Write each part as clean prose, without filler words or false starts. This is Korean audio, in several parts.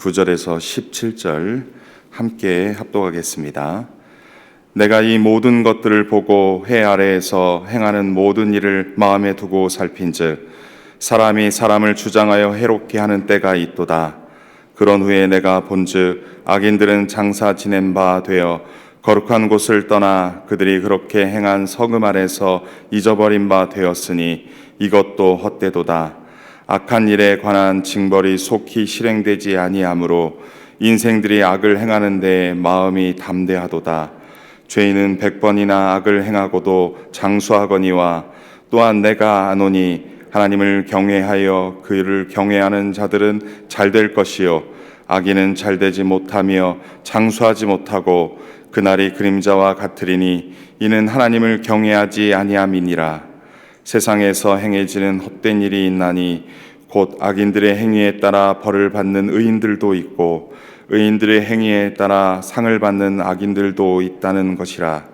9절에서 17절 함께 합독하겠습니다. 내가 이 모든 것들을 보고 해 아래에서 행하는 모든 일을 마음에 두고 살핀즉 사람이 사람을 주장하여 해롭게 하는 때가 있도다. 그런 후에 내가 본즉 악인들은 장사 지낸 바 되어 거룩한 곳을 떠나 그들이 그렇게 행한 성읍 아래서 잊어버린 바 되었으니 이것도 헛되도다. 악한 일에 관한 징벌이 속히 실행되지 아니하므로 인생들이 악을 행하는 데 마음이 담대하도다. 죄인은 100번이나 악을 행하고도 장수하거니와 또한 내가 아노니 하나님을 경외하여 그를 경외하는 자들은 잘될 것이요 악인은 잘되지 못하며 장수하지 못하고 그날이 그림자와 같으리니 이는 하나님을 경외하지 아니함이니라. 세상에서 행해지는 헛된 일이 있나니 곧 악인들의 행위에 따라 벌을 받는 의인들도 있고 의인들의 행위에 따라 상을 받는 악인들도 있다는 것이라.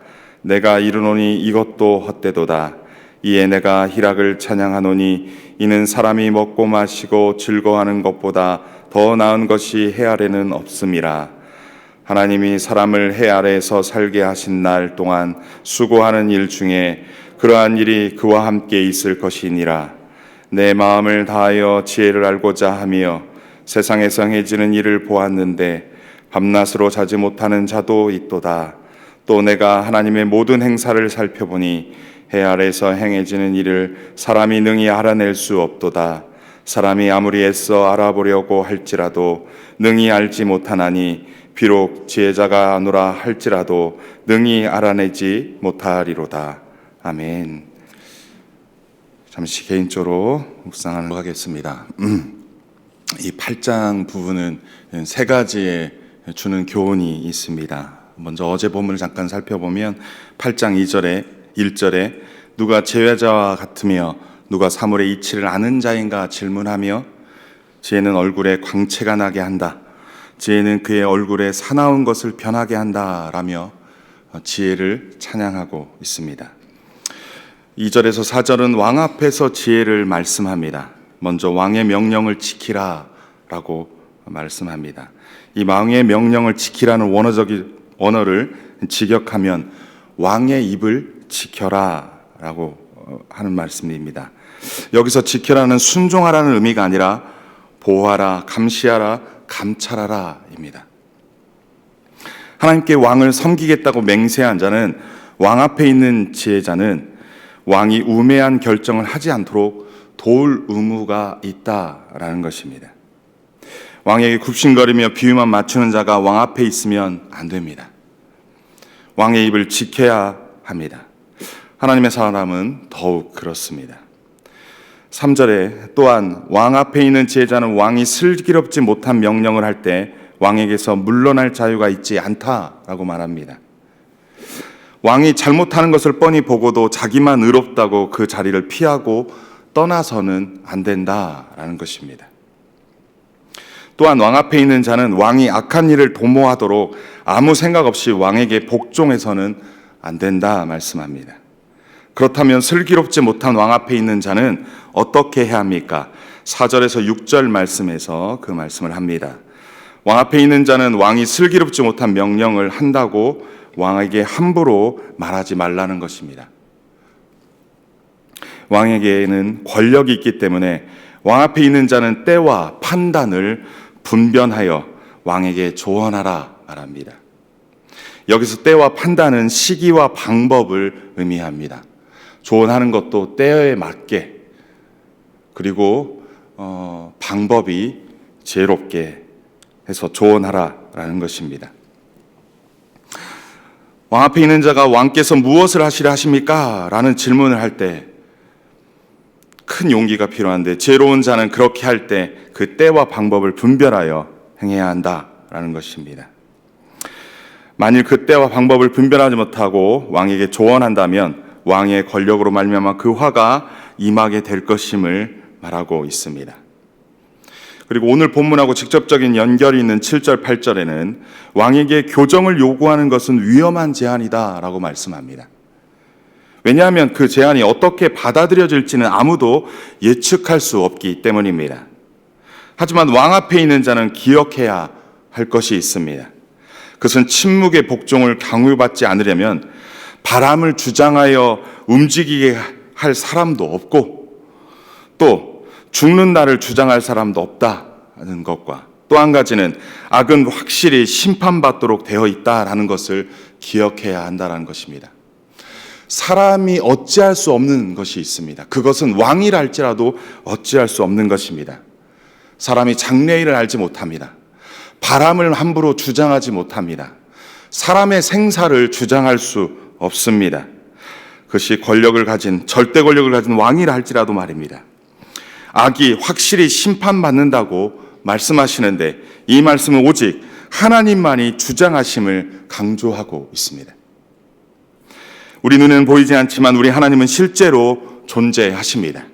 내가 이르노니 이것도 헛되도다. 이에 내가 희락을 찬양하노니 이는 사람이 먹고 마시고 즐거워하는 것보다 더 나은 것이 해 아래는 없음이라. 하나님이 사람을 해 아래에서 살게 하신 날 동안 수고하는 일 중에 그러한 일이 그와 함께 있을 것이니라. 내 마음을 다하여 지혜를 알고자 하며 세상에서 행해지는 일을 보았는데 밤낮으로 자지 못하는 자도 있도다. 또 내가 하나님의 모든 행사를 살펴보니 해 아래에서 행해지는 일을 사람이 능히 알아낼 수 없도다. 사람이 아무리 애써 알아보려고 할지라도 능히 알지 못하나니 비록 지혜자가 아노라 할지라도 능히 알아내지 못하리로다. 아멘. 잠시 개인적으로 묵상하는 하겠습니다. 이 8장 부분은 세 가지의 주는 교훈이 있습니다. 먼저 어제 본문을 잠깐 살펴보면 8장 1절에 누가 제외자와 같으며 누가 사물의 이치를 아는 자인가 질문하며 지혜는 얼굴에 광채가 나게 한다. 지혜는 그의 얼굴에 사나운 것을 변하게 한다 라며 지혜를 찬양하고 있습니다. 2절에서 4절은 왕 앞에서 지혜를 말씀합니다. 먼저 왕의 명령을 지키라 라고 말씀합니다. 이 왕의 명령을 지키라는 원어를 직역하면 왕의 입을 지켜라 라고 하는 말씀입니다. 여기서 지켜라는 순종하라는 의미가 아니라 보호하라, 감시하라, 감찰하라 입니다. 하나님께 왕을 섬기겠다고 맹세한 자는 왕 앞에 있는 지혜자는 왕이 우매한 결정을 하지 않도록 도울 의무가 있다라는 것입니다. 왕에게 굽신거리며 비유만 맞추는 자가 왕 앞에 있으면 안 됩니다. 왕의 입을 지켜야 합니다. 하나님의 사람은 더욱 그렇습니다. 3절에 또한 왕 앞에 있는 지혜자는 왕이 슬기롭지 못한 명령을 할 때 왕에게서 물러날 자유가 있지 않다라고 말합니다. 왕이 잘못하는 것을 뻔히 보고도 자기만 의롭다고 그 자리를 피하고 떠나서는 안 된다라는 것입니다. 또한 왕 앞에 있는 자는 왕이 악한 일을 도모하도록 아무 생각 없이 왕에게 복종해서는 안 된다 말씀합니다. 그렇다면 슬기롭지 못한 왕 앞에 있는 자는 어떻게 해야 합니까? 4절에서 6절 말씀에서 그 말씀을 합니다. 왕 앞에 있는 자는 왕이 슬기롭지 못한 명령을 한다고 왕에게 함부로 말하지 말라는 것입니다. 왕에게는 권력이 있기 때문에 왕 앞에 있는 자는 때와 판단을 분별하여 왕에게 조언하라 말합니다. 여기서 때와 판단은 시기와 방법을 의미합니다. 조언하는 것도 때에 맞게 그리고 방법이 지혜롭게 해서 조언하라라는 것입니다. 왕 앞에 있는 자가 왕께서 무엇을 하시려 하십니까? 라는 질문을 할 때 큰 용기가 필요한데 지혜로운 자는 그렇게 할 때 그 때와 방법을 분별하여 행해야 한다라는 것입니다. 만일 그 때와 방법을 분별하지 못하고 왕에게 조언한다면 왕의 권력으로 말미암아 그 화가 임하게 될 것임을 말하고 있습니다. 그리고 오늘 본문하고 직접적인 연결이 있는 7절, 8절에는 왕에게 교정을 요구하는 것은 위험한 제안이다 라고 말씀합니다. 왜냐하면 그 제안이 어떻게 받아들여질지는 아무도 예측할 수 없기 때문입니다. 하지만 왕 앞에 있는 자는 기억해야 할 것이 있습니다. 그것은 침묵의 복종을 강요받지 않으려면 바람을 주장하여 움직이게 할 사람도 없고 또 죽는 날을 주장할 사람도 없다는 것과 또 한 가지는 악은 확실히 심판받도록 되어 있다라는 것을 기억해야 한다는 것입니다. 사람이 어찌할 수 없는 것이 있습니다. 그것은 왕이라 할지라도 어찌할 수 없는 것입니다. 사람이 장래일을 알지 못합니다. 바람을 함부로 주장하지 못합니다. 사람의 생사를 주장할 수 없습니다. 그것이 절대 권력을 가진 왕이라 할지라도 말입니다. 악이 확실히 심판받는다고 말씀하시는데 이 말씀은 오직 하나님만이 주장하심을 강조하고 있습니다. 우리 눈에는 보이지 않지만 우리 하나님은 실제로 존재하십니다.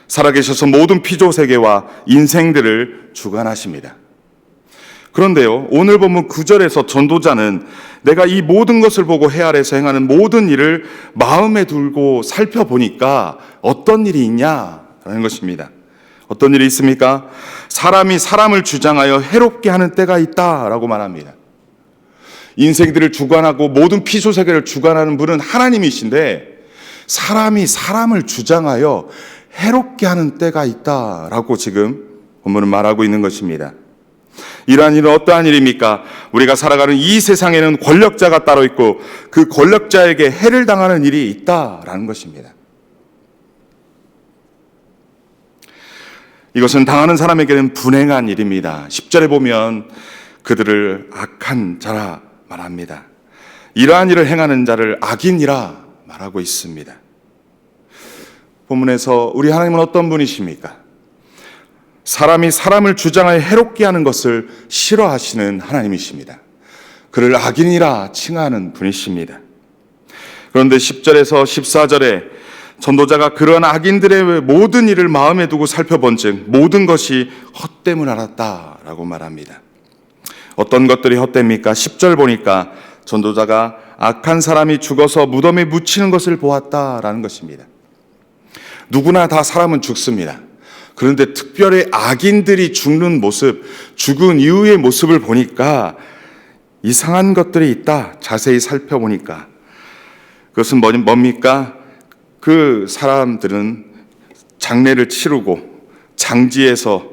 살아계셔서 모든 피조세계와 인생들을 주관하십니다. 그런데요, 오늘 본문 9절에서 전도자는 내가 이 모든 것을 보고 해 아래에서 행하는 모든 일을 마음에 두고 살펴보니까 어떤 일이 있냐라는 것입니다. 어떤 일이 있습니까? 사람이 사람을 주장하여 해롭게 하는 때가 있다라고 말합니다. 인생들을 주관하고 모든 피조세계를 주관하는 분은 하나님이신데 사람이 사람을 주장하여 해롭게 하는 때가 있다라고 지금 본문은 말하고 있는 것입니다. 이러한 일은 어떠한 일입니까? 우리가 살아가는 이 세상에는 권력자가 따로 있고 그 권력자에게 해를 당하는 일이 있다라는 것입니다. 이것은 당하는 사람에게는 분행한 일입니다. 10절에 보면 그들을 악한 자라 말합니다. 이러한 일을 행하는 자를 악인이라 말하고 있습니다. 본문에서 우리 하나님은 어떤 분이십니까? 사람이 사람을 주장하여 해롭게 하는 것을 싫어하시는 하나님이십니다. 그를 악인이라 칭하는 분이십니다. 그런데 10절에서 14절에 전도자가 그러한 악인들의 모든 일을 마음에 두고 살펴본즉 모든 것이 헛됨을 알았다라고 말합니다. 어떤 것들이 헛됩니까? 10절 보니까 전도자가 악한 사람이 죽어서 무덤에 묻히는 것을 보았다라는 것입니다. 누구나 다 사람은 죽습니다. 그런데 특별히 악인들이 죽는 모습, 죽은 이후의 모습을 보니까 이상한 것들이 있다. 자세히 살펴보니까 그것은 뭡니까? 그 사람들은 장례를 치르고 장지에서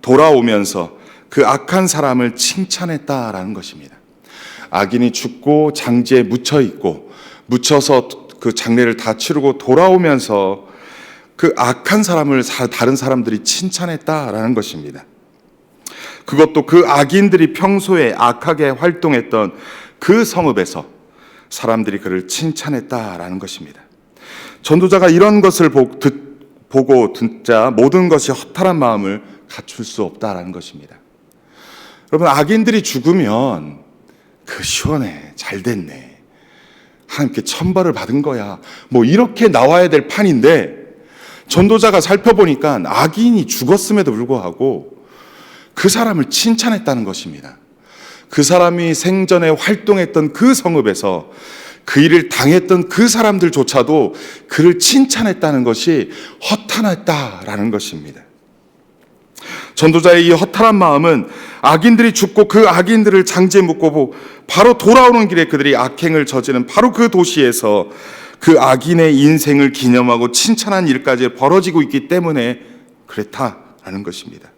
돌아오면서 그 악한 사람을 칭찬했다라는 것입니다. 악인이 죽고 장지에 묻혀 있고 묻혀서 그 장례를 다 치르고 돌아오면서 그 악한 사람을 다른 사람들이 칭찬했다라는 것입니다. 그것도 그 악인들이 평소에 악하게 활동했던 그 성읍에서 사람들이 그를 칭찬했다라는 것입니다. 전도자가 이런 것을 보고 듣자 모든 것이 허탈한 마음을 갖출 수 없다라는 것입니다. 여러분, 악인들이 죽으면 그 시원해, 잘 됐네, 하나님께 천벌을 받은 거야, 뭐 이렇게 나와야 될 판인데 전도자가 살펴보니까 악인이 죽었음에도 불구하고 그 사람을 칭찬했다는 것입니다. 그 사람이 생전에 활동했던 그 성읍에서 그 일을 당했던 그 사람들조차도 그를 칭찬했다는 것이 허탄했다라는 것입니다. 전도자의 이 허탈한 마음은 악인들이 죽고 그 악인들을 장지에 묻고 바로 돌아오는 길에 그들이 악행을 저지른 바로 그 도시에서 그 악인의 인생을 기념하고 칭찬한 일까지 벌어지고 있기 때문에 그렇다라는 것입니다.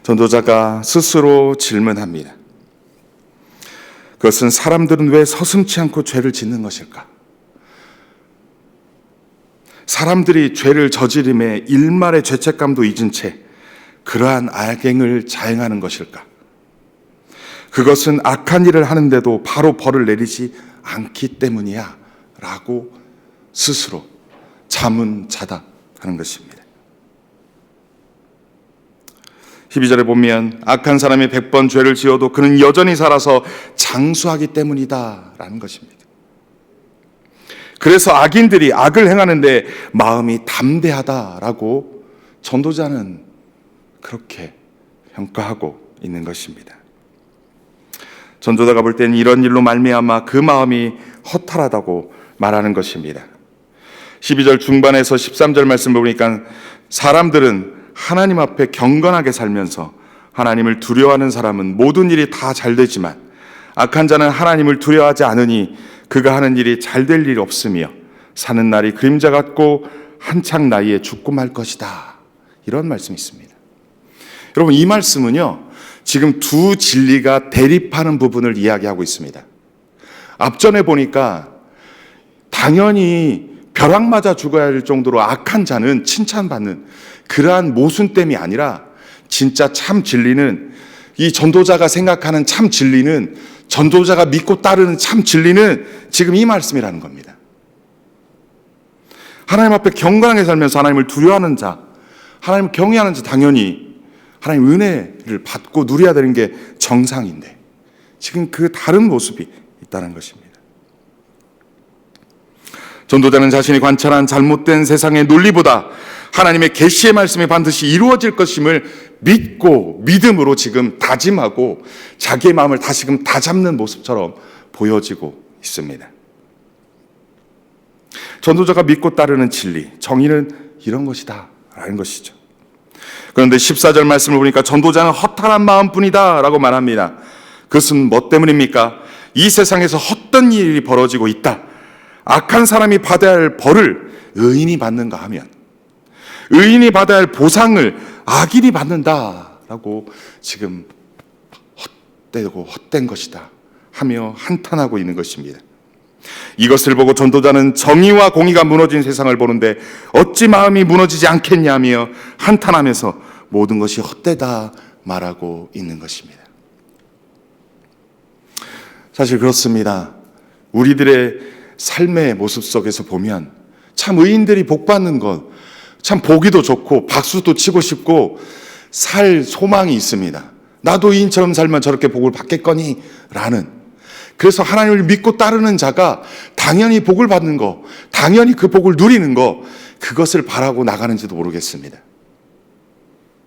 전도자가 스스로 질문합니다. 그것은 사람들은 왜 서슴지 않고 죄를 짓는 것일까? 사람들이 죄를 저지름에 일말의 죄책감도 잊은 채 그러한 악행을 자행하는 것일까? 그것은 악한 일을 하는데도 바로 벌을 내리지 않기 때문이야 라고 스스로 자문자답하는 것입니다. 12절에 보면 악한 사람이 100번 죄를 지어도 그는 여전히 살아서 장수하기 때문이다 라는 것입니다. 그래서 악인들이 악을 행하는데 마음이 담대하다라고 전도자는 그렇게 평가하고 있는 것입니다. 전도자가 볼 때는 이런 일로 말미암아 그 마음이 허탈하다고 말하는 것입니다. 12절 중반에서 13절 말씀을 보니까 사람들은 하나님 앞에 경건하게 살면서 하나님을 두려워하는 사람은 모든 일이 다 잘 되지만 악한 자는 하나님을 두려워하지 않으니 그가 하는 일이 잘 될 일이 없으며 사는 날이 그림자 같고 한창 나이에 죽고 말 것이다. 이런 말씀이 있습니다. 여러분, 이 말씀은요, 지금 두 진리가 대립하는 부분을 이야기하고 있습니다. 앞전에 보니까 당연히 벼락 맞아 죽어야 할 정도로 악한 자는 칭찬받는 그러한 모순됨이 아니라 진짜 참 진리는, 이 전도자가 생각하는 참 진리는, 전도자가 믿고 따르는 참 진리는 지금 이 말씀이라는 겁니다. 하나님 앞에 경건하게 살면서 하나님을 두려워하는 자, 하나님을 경외하는 자, 당연히 하나님 은혜를 받고 누려야 되는 게 정상인데 지금 그 다른 모습이 있다는 것입니다. 전도자는 자신이 관찰한 잘못된 세상의 논리보다 하나님의 계시의 말씀이 반드시 이루어질 것임을 믿고 믿음으로 지금 다짐하고 자기의 마음을 다시금 다잡는 모습처럼 보여지고 있습니다. 전도자가 믿고 따르는 진리, 정의는 이런 것이다 라는 것이죠. 그런데 14절 말씀을 보니까 전도자는 허탄한 마음뿐이다 라고 말합니다. 그것은 뭐 때문입니까? 이 세상에서 헛된 일이 벌어지고 있다. 악한 사람이 받아야 할 벌을 의인이 받는가 하면 의인이 받아야 할 보상을 악인이 받는다라고 지금 헛되고 헛된 것이다 하며 한탄하고 있는 것입니다. 이것을 보고 전도자는 정의와 공의가 무너진 세상을 보는데 어찌 마음이 무너지지 않겠냐며 한탄하면서 모든 것이 헛되다 말하고 있는 것입니다. 사실 그렇습니다. 우리들의 삶의 모습 속에서 보면 참 의인들이 복 받는 것, 참 보기도 좋고 박수도 치고 싶고 살 소망이 있습니다. 나도 의인처럼 살면 저렇게 복을 받겠거니 라는, 그래서 하나님을 믿고 따르는 자가 당연히 복을 받는 거, 당연히 그 복을 누리는 거, 그것을 바라고 나가는지도 모르겠습니다.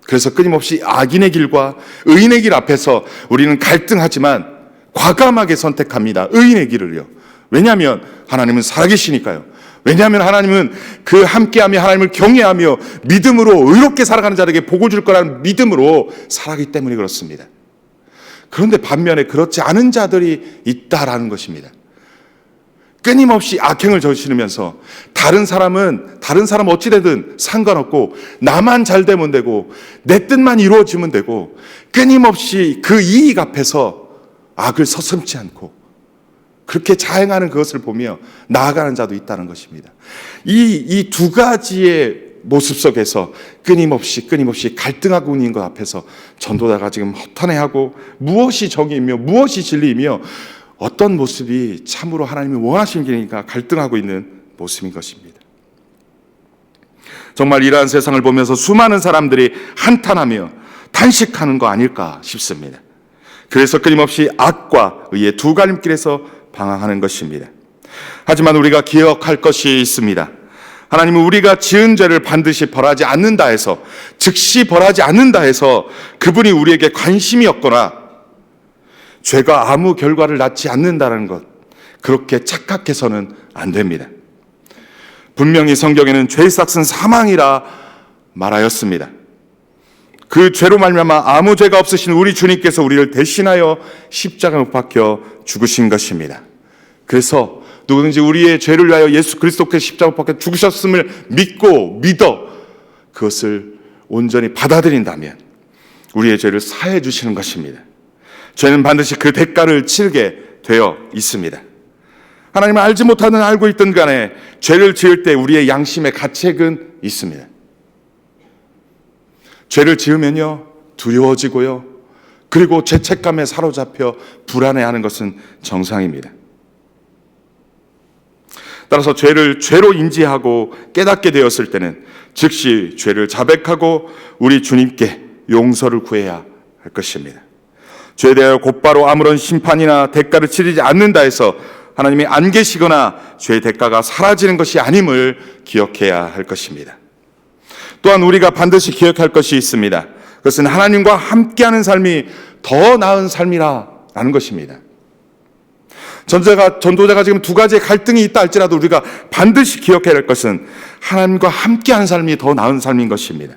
그래서 끊임없이 악인의 길과 의인의 길 앞에서 우리는 갈등하지만 과감하게 선택합니다. 의인의 길을요. 왜냐하면 하나님은 살아계시니까요. 왜냐하면 하나님은 그 함께하며 하나님을 경외하며 믿음으로 의롭게 살아가는 자에게 복을 줄 거라는 믿음으로 살아가기 때문에 그렇습니다. 그런데 반면에 그렇지 않은 자들이 있다라는 것입니다. 끊임없이 악행을 저지르면서 다른 사람 어찌되든 상관없고 나만 잘 되면 되고 내 뜻만 이루어지면 되고 끊임없이 그 이익 앞에서 악을 서슴지 않고 그렇게 자행하는 그것을 보며 나아가는 자도 있다는 것입니다. 이 두 가지의 모습 속에서 끊임없이 갈등하고 있는 것 앞에서 전도자가 지금 허탄해하고 무엇이 정의이며 무엇이 진리이며 어떤 모습이 참으로 하나님이 원하시는 길이니까 갈등하고 있는 모습인 것입니다. 정말 이러한 세상을 보면서 수많은 사람들이 한탄하며 탄식하는 거 아닐까 싶습니다. 그래서 끊임없이 악과 의의 두 갈림길에서 방황하는 것입니다. 하지만 우리가 기억할 것이 있습니다. 하나님은 우리가 지은 죄를 반드시 벌하지 않는다 해서, 즉시 벌하지 않는다 해서 그분이 우리에게 관심이 없거나 죄가 아무 결과를 낳지 않는다는 것, 그렇게 착각해서는 안 됩니다. 분명히 성경에는 죄의 삭은 사망이라 말하였습니다. 그 죄로 말미암아 아무 죄가 없으신 우리 주님께서 우리를 대신하여 십자가에 못 박혀 죽으신 것입니다. 그래서 누구든지 우리의 죄를 위하여 예수 그리스도께서 십자가에 못 박혀 죽으셨음을 믿어 그것을 온전히 받아들인다면 우리의 죄를 사해 주시는 것입니다. 죄는 반드시 그 대가를 치르게 되어 있습니다. 하나님을 알지 못하든 알고 있든 간에 죄를 지을 때 우리의 양심의 가책은 있습니다. 죄를 지으면요 두려워지고요, 그리고 죄책감에 사로잡혀 불안해하는 것은 정상입니다. 따라서 죄를 죄로 인지하고 깨닫게 되었을 때는 즉시 죄를 자백하고 우리 주님께 용서를 구해야 할 것입니다. 죄에 대하여 곧바로 아무런 심판이나 대가를 치르지 않는다 해서 하나님이 안 계시거나 죄의 대가가 사라지는 것이 아님을 기억해야 할 것입니다. 또한 우리가 반드시 기억할 것이 있습니다. 그것은 하나님과 함께하는 삶이 더 나은 삶이라는 것입니다. 전도자가 지금 두 가지의 갈등이 있다 할지라도 우리가 반드시 기억해야 할 것은 하나님과 함께한 삶이 더 나은 삶인 것입니다.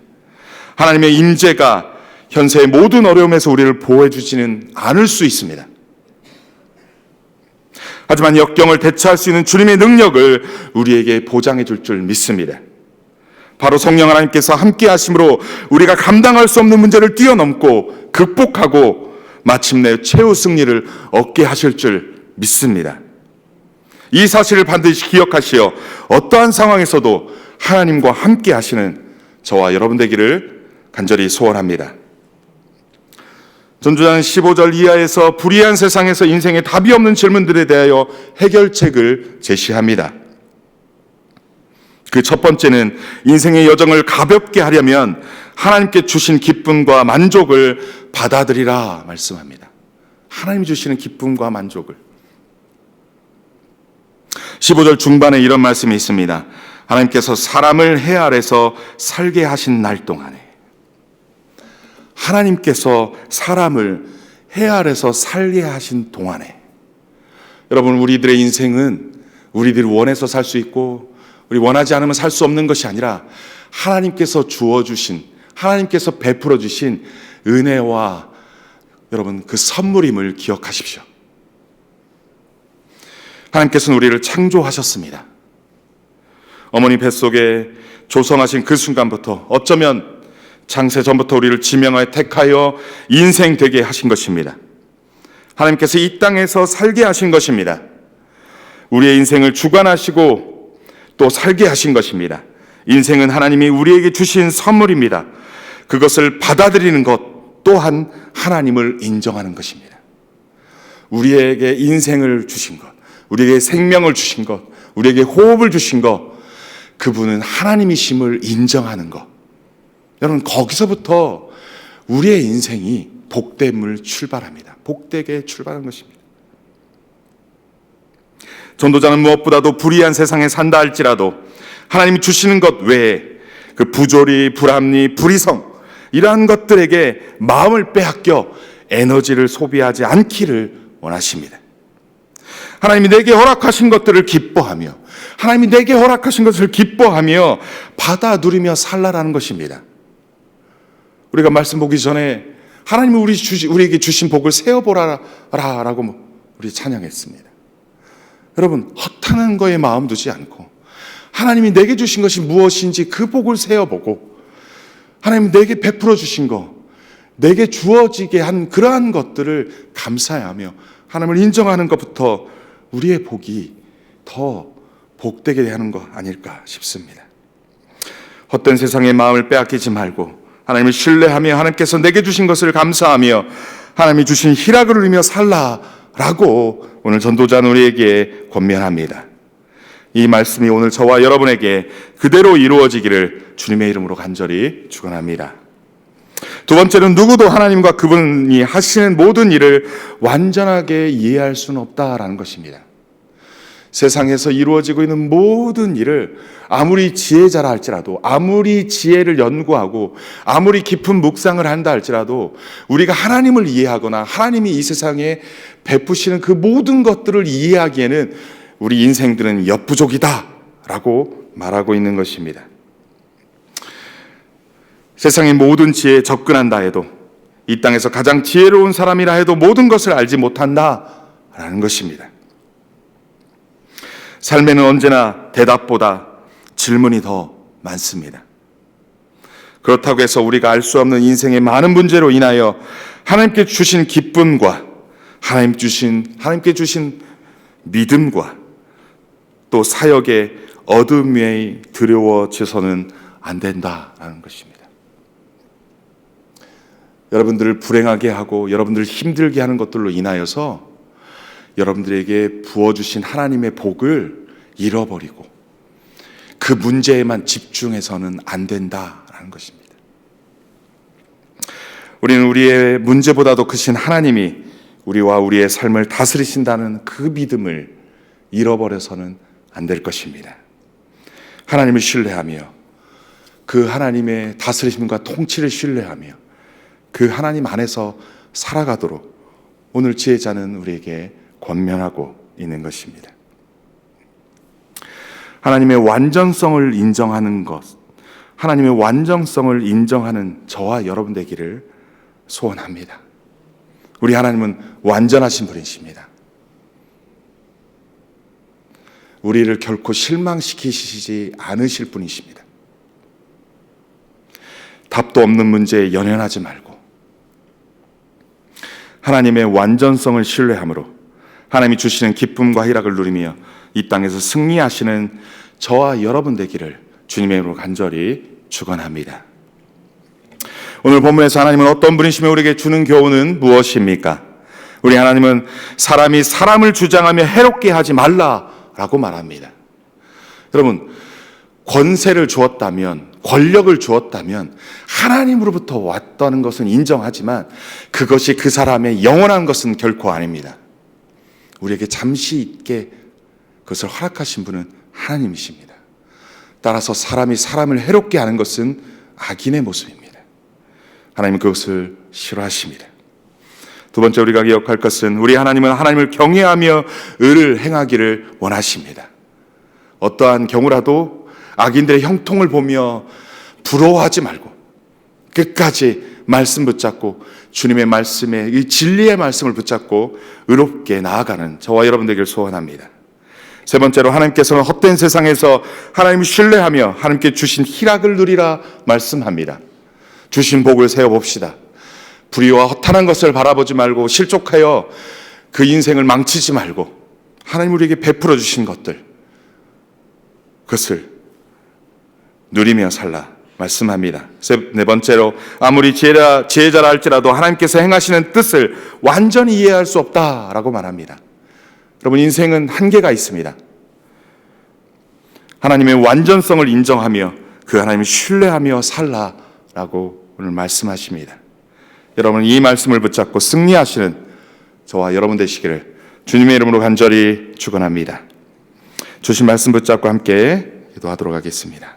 하나님의 임재가 현세의 모든 어려움에서 우리를 보호해 주지는 않을 수 있습니다. 하지만 역경을 대처할 수 있는 주님의 능력을 우리에게 보장해 줄 줄 믿습니다. 바로 성령 하나님께서 함께 하심으로 우리가 감당할 수 없는 문제를 뛰어넘고 극복하고 마침내 최후 승리를 얻게 하실 줄 믿습니다. 이 사실을 반드시 기억하시어 어떠한 상황에서도 하나님과 함께 하시는 저와 여러분 되기를 간절히 소원합니다. 전도자는 15절 이하에서 불의한 세상에서 인생에 답이 없는 질문들에 대하여 해결책을 제시합니다. 그 첫 번째는 인생의 여정을 가볍게 하려면 하나님께 주신 기쁨과 만족을 받아들이라 말씀합니다. 하나님이 주시는 기쁨과 만족을. 15절 중반에 이런 말씀이 있습니다. 하나님께서 사람을 해 아래서 살게 하신 날 동안에, 하나님께서 사람을 해 아래서 살게 하신 동안에, 여러분, 우리들의 인생은 우리들이 원해서 살 수 있고 우리 원하지 않으면 살 수 없는 것이 아니라 하나님께서 주어주신, 하나님께서 베풀어 주신 은혜와 여러분 그 선물임을 기억하십시오. 하나님께서는 우리를 창조하셨습니다. 어머니 뱃속에 조성하신 그 순간부터 어쩌면 창세 전부터 우리를 지명하여 택하여 인생 되게 하신 것입니다. 하나님께서 이 땅에서 살게 하신 것입니다. 우리의 인생을 주관하시고 또 살게 하신 것입니다. 인생은 하나님이 우리에게 주신 선물입니다. 그것을 받아들이는 것 또한 하나님을 인정하는 것입니다. 우리에게 인생을 주신 것, 우리에게 생명을 주신 것, 우리에게 호흡을 주신 것, 그분은 하나님이심을 인정하는 것. 여러분, 거기서부터 우리의 인생이 복됨을 출발합니다. 복되게 출발하는 것입니다. 전도자는 무엇보다도 불의한 세상에 산다 할지라도 하나님이 주시는 것 외에 그 부조리, 불합리, 불이성 이러한 것들에게 마음을 빼앗겨 에너지를 소비하지 않기를 원하십니다. 하나님이 내게 허락하신 것들을 기뻐하며, 하나님이 내게 허락하신 것을 기뻐하며 받아 누리며 살라라는 것입니다. 우리가 말씀 보기 전에 하나님이 우리에게 주신 복을 세어보라라고 우리 찬양했습니다. 여러분, 허탄한 거에 마음 두지 않고 하나님이 내게 주신 것이 무엇인지 그 복을 세어보고 하나님이 내게 베풀어 주신 것, 내게 주어지게 한 그러한 것들을 감사하며 하나님을 인정하는 것부터 우리의 복이 더 복되게 하는 것 아닐까 싶습니다. 헛된 세상에 마음을 빼앗기지 말고 하나님을 신뢰하며 하나님께서 내게 주신 것을 감사하며 하나님이 주신 희락을 누리며 살라라고 오늘 전도자는 우리에게 권면합니다. 이 말씀이 오늘 저와 여러분에게 그대로 이루어지기를 주님의 이름으로 간절히 축원합니다. 두 번째는 누구도 하나님과 그분이 하시는 모든 일을 완전하게 이해할 수는 없다라는 것입니다. 세상에서 이루어지고 있는 모든 일을 아무리 지혜자라 할지라도, 아무리 지혜를 연구하고 아무리 깊은 묵상을 한다 할지라도 우리가 하나님을 이해하거나 하나님이 이 세상에 베푸시는 그 모든 것들을 이해하기에는 우리 인생들은 역부족이다라고 말하고 있는 것입니다. 세상의 모든 지혜에 접근한다 해도, 이 땅에서 가장 지혜로운 사람이라 해도 모든 것을 알지 못한다라는 것입니다. 삶에는 언제나 대답보다 질문이 더 많습니다. 그렇다고 해서 우리가 알 수 없는 인생의 많은 문제로 인하여 하나님께 주신 기쁨과 하나님께 주신 믿음과 또 사역의 어둠에 두려워져서는 안 된다라는 것입니다. 여러분들을 불행하게 하고 여러분들을 힘들게 하는 것들로 인하여서 여러분들에게 부어주신 하나님의 복을 잃어버리고 그 문제에만 집중해서는 안 된다라는 것입니다. 우리는 우리의 문제보다도 크신 하나님이 우리와 우리의 삶을 다스리신다는 그 믿음을 잃어버려서는 안 될 것입니다. 하나님을 신뢰하며 그 하나님의 다스리심과 통치를 신뢰하며 그 하나님 안에서 살아가도록 오늘 지혜자는 우리에게 권면하고 있는 것입니다. 하나님의 완전성을 인정하는 것, 하나님의 완전성을 인정하는 저와 여러분 되기를 소원합니다. 우리 하나님은 완전하신 분이십니다. 우리를 결코 실망시키시지 않으실 분이십니다. 답도 없는 문제에 연연하지 말고 하나님의 완전성을 신뢰함으로 하나님이 주시는 기쁨과 희락을 누리며 이 땅에서 승리하시는 저와 여러분 되기를 주님의 이름으로 간절히 축원합니다. 오늘 본문에서 하나님은 어떤 분이시며 우리에게 주는 교훈은 무엇입니까? 우리 하나님은 사람이 사람을 주장하며 해롭게 하지 말라라고 말합니다. 여러분, 권세를 주었다면, 권력을 주었다면 하나님으로부터 왔다는 것은 인정하지만 그것이 그 사람의 영원한 것은 결코 아닙니다. 우리에게 잠시 있게 그것을 허락하신 분은 하나님이십니다. 따라서 사람이 사람을 해롭게 하는 것은 악인의 모습입니다. 하나님은 그것을 싫어하십니다. 두 번째 우리가 기억할 것은 우리 하나님은 하나님을 경외하며 의를 행하기를 원하십니다. 어떠한 경우라도 악인들의 형통을 보며 부러워하지 말고 끝까지 말씀 붙잡고 주님의 말씀에 이 진리의 말씀을 붙잡고 의롭게 나아가는 저와 여러분 되기를 소원합니다. 세 번째로 하나님께서는 헛된 세상에서 하나님을 신뢰하며 하나님께 주신 희락을 누리라 말씀합니다. 주신 복을 세어봅시다. 불의와 허탄한 것을 바라보지 말고 실족하여 그 인생을 망치지 말고 하나님 우리에게 베풀어 주신 것들 그것을 누리며 살라 말씀합니다. 네 번째로 아무리 지혜자라 할지라도 하나님께서 행하시는 뜻을 완전히 이해할 수 없다라고 말합니다. 여러분, 인생은 한계가 있습니다. 하나님의 완전성을 인정하며 그 하나님을 신뢰하며 살라라고 오늘 말씀하십니다. 여러분, 이 말씀을 붙잡고 승리하시는 저와 여러분 되시기를 주님의 이름으로 간절히 축원합니다. 주신 말씀 붙잡고 함께 기도하도록 하겠습니다.